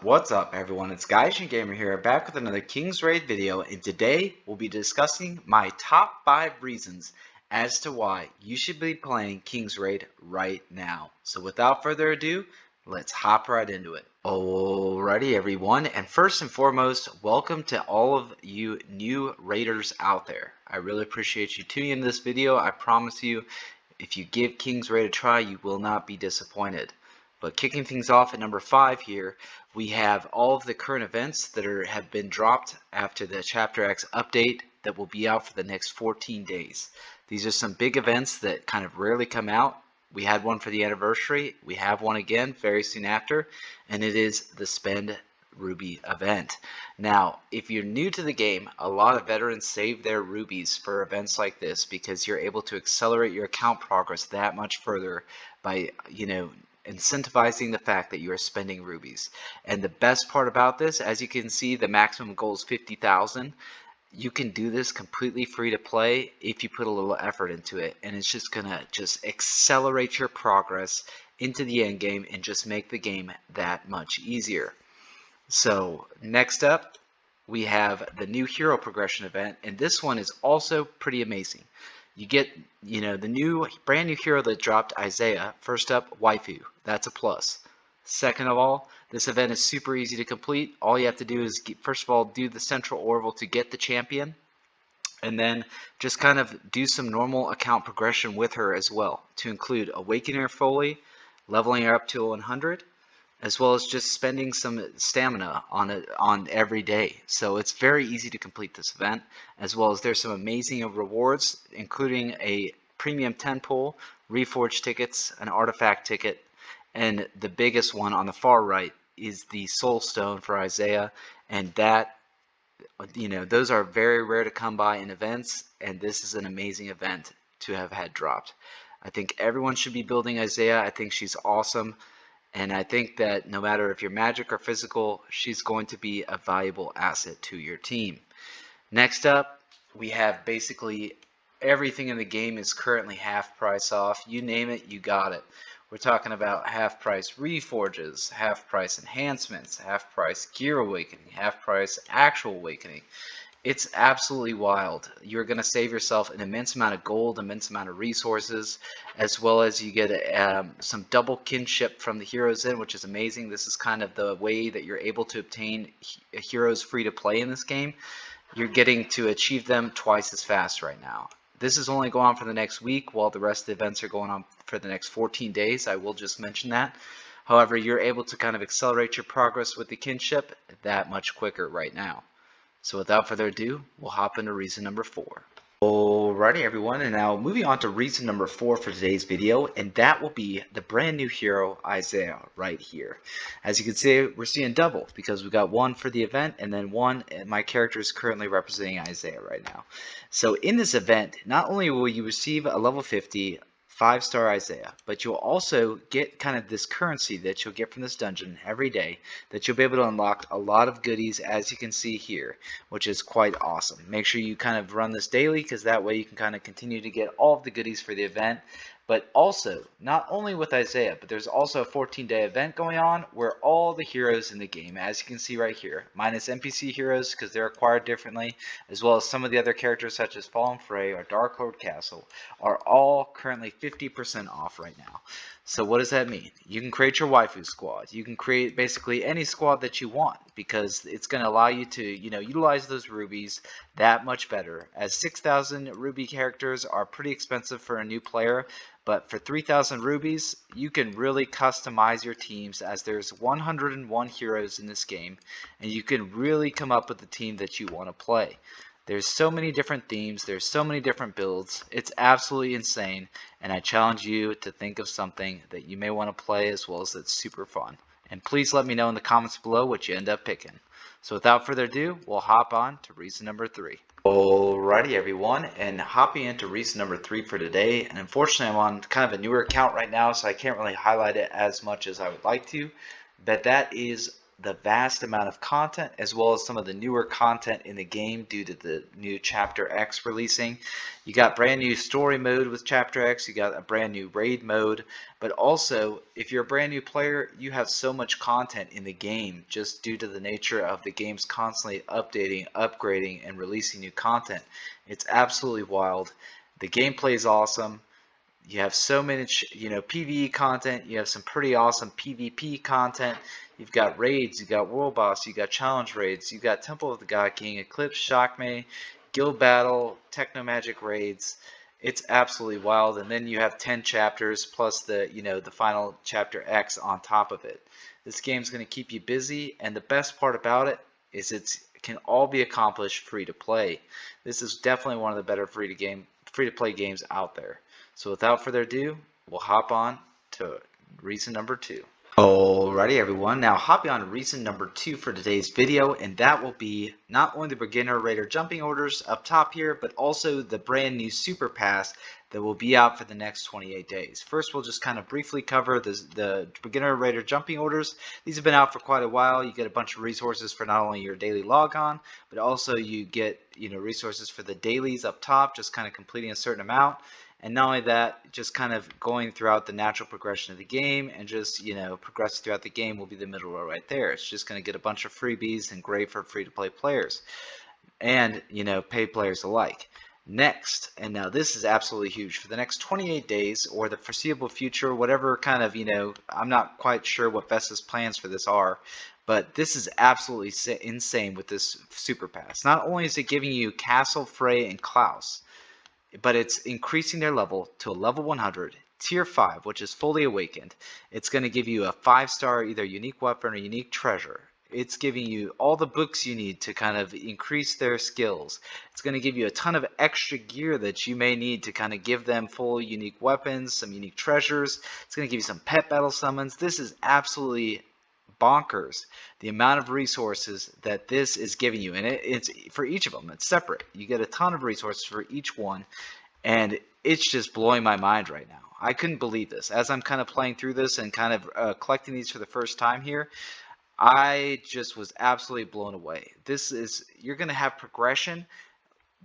What's up everyone, it's Gaijin Gamer here, back with another King's Raid video, and today we'll be discussing my top 5 reasons as to why you should be playing King's Raid right now. So without further ado, let's hop right into it. Alrighty everyone, and first and foremost, welcome to all of you new raiders out there. I really appreciate you tuning in this video. I promise you, if you give King's Raid a try, you will not be disappointed. But kicking things off at number 5 here, we have all of the current events that have been dropped after the Chapter X update that will be out for the next 14 days. These are some big events that kind of rarely come out. We had one for the anniversary. We have one again very soon after, and it is the Spend Ruby event. Now, if you're new to the game, a lot of veterans save their rubies for events like this because you're able to accelerate your account progress that much further by, incentivizing the fact that you are spending rubies. And the best part about this, as you can see, the maximum goal is 50,000. You can do this completely free to play if you put a little effort into it, and it's just gonna accelerate your progress into the end game and just make the game that much easier. So next up, we have the new hero progression event, and this one is also pretty amazing. You get, the brand new hero that dropped, Isaiah. First up, Waifu. That's a plus. Second of all, this event is super easy to complete. All you have to do is, first of all, do the Central Orville to get the champion, and then just kind of do some normal account progression with her as well, to include awakening her fully, leveling her up to 100, as well as just spending some stamina on every day. So it's very easy to complete this event, as well as there's some amazing rewards, including a premium 10 pull, reforged tickets, an artifact ticket, and the biggest one on the far right is the soul stone for Isaiah, and that, those are very rare to come by in events, and this is an amazing event to have had dropped. I think everyone should be building Isaiah. I think she's awesome. And I think that no matter if you're magic or physical, she's going to be a valuable asset to your team. Next up, we have basically everything in the game is currently half price off. You name it, you got it. We're talking about half price reforges, half price enhancements, half price gear awakening, half price actual awakening. It's absolutely wild. You're going to save yourself an immense amount of gold, immense amount of resources, as well as you get some double kinship from the heroes in, which is amazing. This is kind of the way that you're able to obtain heroes free to play in this game. You're getting to achieve them twice as fast right now. This is only going on for the next week, while the rest of the events are going on for the next 14 days. I will just mention that. However, you're able to kind of accelerate your progress with the kinship that much quicker right now. So without further ado, we'll hop into reason number 4. Alrighty everyone, and now moving on to reason number 4 for today's video, and that will be the brand new hero, Isaiah, right here. As you can see, we're seeing double, because we've got one for the event, and then one, and my character is currently representing Isaiah right now. So in this event, not only will you receive a level 50 5-star Isaiah, but you'll also get kind of this currency that you'll get from this dungeon every day that you'll be able to unlock a lot of goodies, as you can see here, which is quite awesome. Make sure you kind of run this daily, because that way you can kind of continue to get all of the goodies for the event. But also, not only with Isaiah, but there's also a 14-day event going on where all the heroes in the game, as you can see right here, minus NPC heroes because they're acquired differently, as well as some of the other characters such as Fallen Frey or Dark Lord Castle, are all currently 50% off right now. So what does that mean? You can create your waifu squad. You can create basically any squad that you want, because it's going to allow you to, utilize those rubies that much better. As 6,000 ruby characters are pretty expensive for a new player, but for 3,000 rubies, you can really customize your teams, as there's 101 heroes in this game, and you can really come up with the team that you want to play. There's so many different themes, there's so many different builds, it's absolutely insane, and I challenge you to think of something that you may want to play as well as that's super fun. And please let me know in the comments below what you end up picking. So without further ado, we'll hop on to reason number 3. Alrighty everyone, and hopping into reason number 3 for today, and unfortunately I'm on kind of a newer account right now, so I can't really highlight it as much as I would like to, but that is the vast amount of content as well as some of the newer content in the game due to the new Chapter X releasing. You got brand new story mode with Chapter X, you got a brand new raid mode, but also if you're a brand new player, you have so much content in the game just due to the nature of the game's constantly updating, upgrading, and releasing new content. It's absolutely wild. The gameplay is awesome. You have so many, PvE content. You have some pretty awesome PvP content. You've got raids. You got world boss. You got challenge raids. You got Temple of the God King, Eclipse, Shockmay, Guild Battle, Techno Magic raids. It's absolutely wild. And then you have 10 chapters plus the final chapter X on top of it. This game's going to keep you busy, and the best part about it is it can all be accomplished free to play. This is definitely one of the better free to play games out there. So without further ado, we'll hop on to reason number 2. Alrighty everyone, now hopping on to reason number 2 for today's video, and that will be not only the beginner raider jumping orders up top here, but also the brand new super pass that will be out for the next 28 days. First, we'll just kind of briefly cover the beginner raider jumping orders. These have been out for quite a while. You get a bunch of resources for not only your daily logon, but also you get resources for the dailies up top, just kind of completing a certain amount. And not only that, just kind of going throughout the natural progression of the game and just, progressing throughout the game will be the middle row right there. It's just going to get a bunch of freebies and great for free-to-play players and, paid players alike. Next, and now this is absolutely huge, for the next 28 days or the foreseeable future, whatever kind of, I'm not quite sure what Vesta's plans for this are, but this is absolutely insane with this Super Pass. Not only is it giving you Castle, Frey, and Klaus, but it's increasing their level to a level 100, tier 5, which is fully awakened. It's going to give you a 5-star either unique weapon or unique treasure. It's giving you all the books you need to kind of increase their skills. It's going to give you a ton of extra gear that you may need to kind of give them full unique weapons, some unique treasures. It's going to give you some pet battle summons. This is absolutely bonkers, the amount of resources that this is giving you, and it's for each of them. It's separate. You get a ton of resources for each one, and it's just blowing my mind right now. I couldn't believe this. As I'm kind of playing through this and kind of collecting these for the first time here, I just was absolutely blown away. You're going to have progression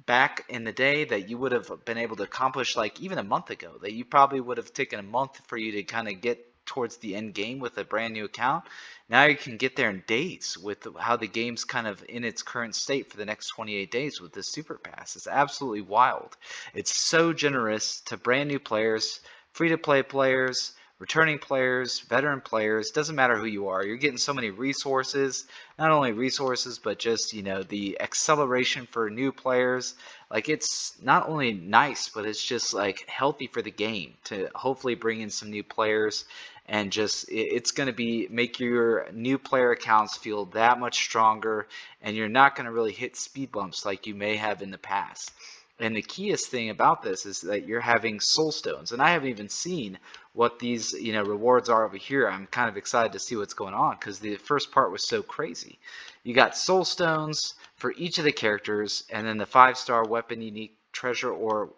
back in the day that you would have been able to accomplish like even a month ago, that you probably would have taken a month for you to kind of get towards the end game with a brand new account. Now you can get there in days with how the game's kind of in its current state for the next 28 days with this super pass. It's absolutely wild. It's so generous to brand new players, free to play players, returning players, veteran players. Doesn't matter who you are, you're getting so many resources. Not only resources, but just the acceleration for new players. Like, it's not only nice, but it's just like healthy for the game to hopefully bring in some new players, and just it's going to make your new player accounts feel that much stronger, and you're not going to really hit speed bumps like you may have in the past. And the keyest thing about this is that you're having soul stones, and I haven't even seen what these rewards are over here. I'm kind of excited to see what's going on because the first part was so crazy. You got soul stones for each of the characters, and then the 5-star weapon unique treasure or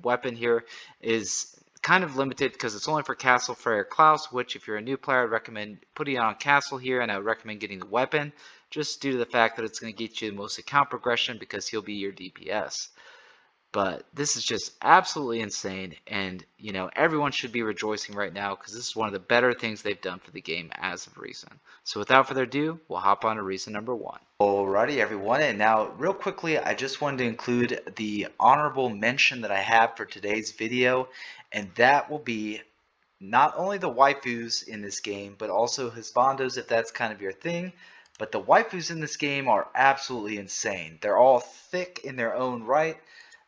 weapon here is kind of limited because it's only for Castle, Frey, or Klaus, which if you're a new player, I'd recommend putting it on Castle here, and I would recommend getting the weapon just due to the fact that it's going to get you the most account progression because he'll be your DPS. But this is just absolutely insane, and everyone should be rejoicing right now because this is one of the better things they've done for the game as of recent. So without further ado, we'll hop on to reason number 1. Alrighty everyone, and now real quickly I just wanted to include the honorable mention that I have for today's video, and that will be not only the waifus in this game, but also husbandos if that's kind of your thing. But the waifus in this game are absolutely insane. They're all thick in their own right.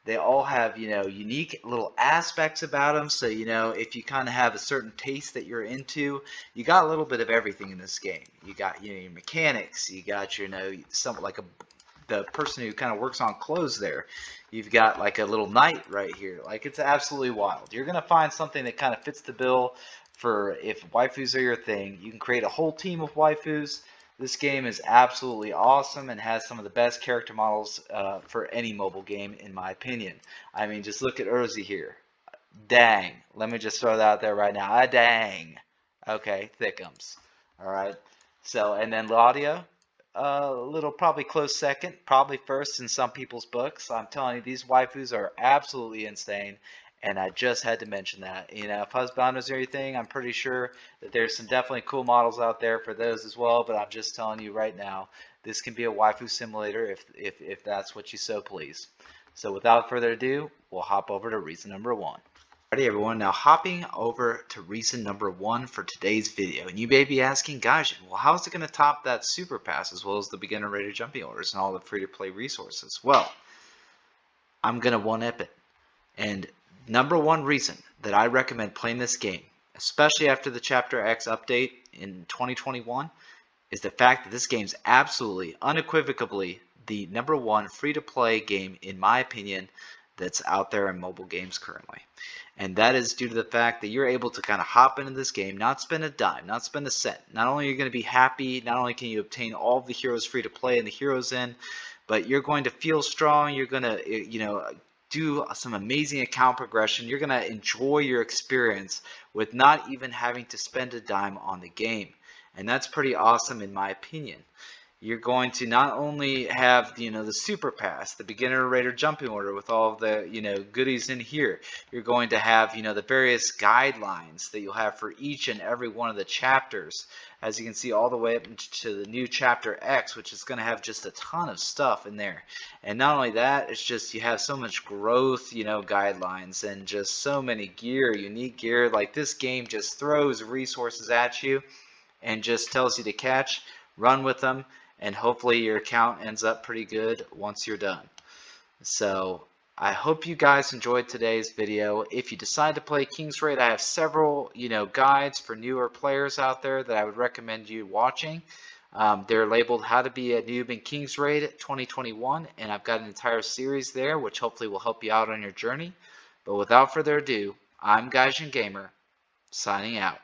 They all have, unique little aspects about them. So, if you kind of have a certain taste that you're into, you got a little bit of everything in this game. You got, your mechanics. You got, something like the person who kind of works on clothes there. You've got like a little knight right here. Like, it's absolutely wild. You're going to find something that kind of fits the bill for if waifus are your thing. You can create a whole team of waifus. This game is absolutely awesome and has some of the best character models for any mobile game, in my opinion. I mean, just look at Urzi here. Dang. Let me just throw that out there right now. Dang. Okay, thickums. All right. So, and then Laudia, a little probably close second, probably first in some people's books. I'm telling you, these waifus are absolutely insane. And I just had to mention that. You know, if Husbanders or anything, I'm pretty sure that there's some definitely cool models out there for those as well. But I'm just telling you right now, this can be a waifu simulator if that's what you so please. So without further ado, we'll hop over to reason number one. Alrighty everyone, now hopping over to reason number one for today's video. And you may be asking, Gaijin, well, how is it going to top that super pass as well as the beginner rated jumping orders and all the free to play resources? Well, I'm going to one-up it. And number one reason that I recommend playing this game, especially after the Chapter X update in 2021, is the fact that this game's absolutely, unequivocally the number one free to play game, in my opinion, that's out there in mobile games currently. And that is due to the fact that you're able to kind of hop into this game, not spend a dime, not spend a cent. Not only are you going to be happy, not only can you obtain all of the heroes free to play and the heroes in, but you're going to feel strong. You're going to, do some amazing account progression. You're going to enjoy your experience with not even having to spend a dime on the game. And that's pretty awesome in my opinion. You're going to not only have the super pass, the beginner rated jumping order with all of the goodies in here. You're going to have the various guidelines that you'll have for each and every one of the chapters, as you can see all the way up to the new chapter X, which is going to have just a ton of stuff in there. And not only that, it's just you have so much growth guidelines and just so many unique gear. Like, this game just throws resources at you and just tells you to catch, run with them, and hopefully your account ends up pretty good once you're done. So I hope you guys enjoyed today's video. If you decide to play King's Raid, I have several guides for newer players out there that I would recommend you watching. They're labeled How to Be a Noob in King's Raid 2021, and I've got an entire series there which hopefully will help you out on your journey. But without further ado, I'm Gaijin Gamer, signing out.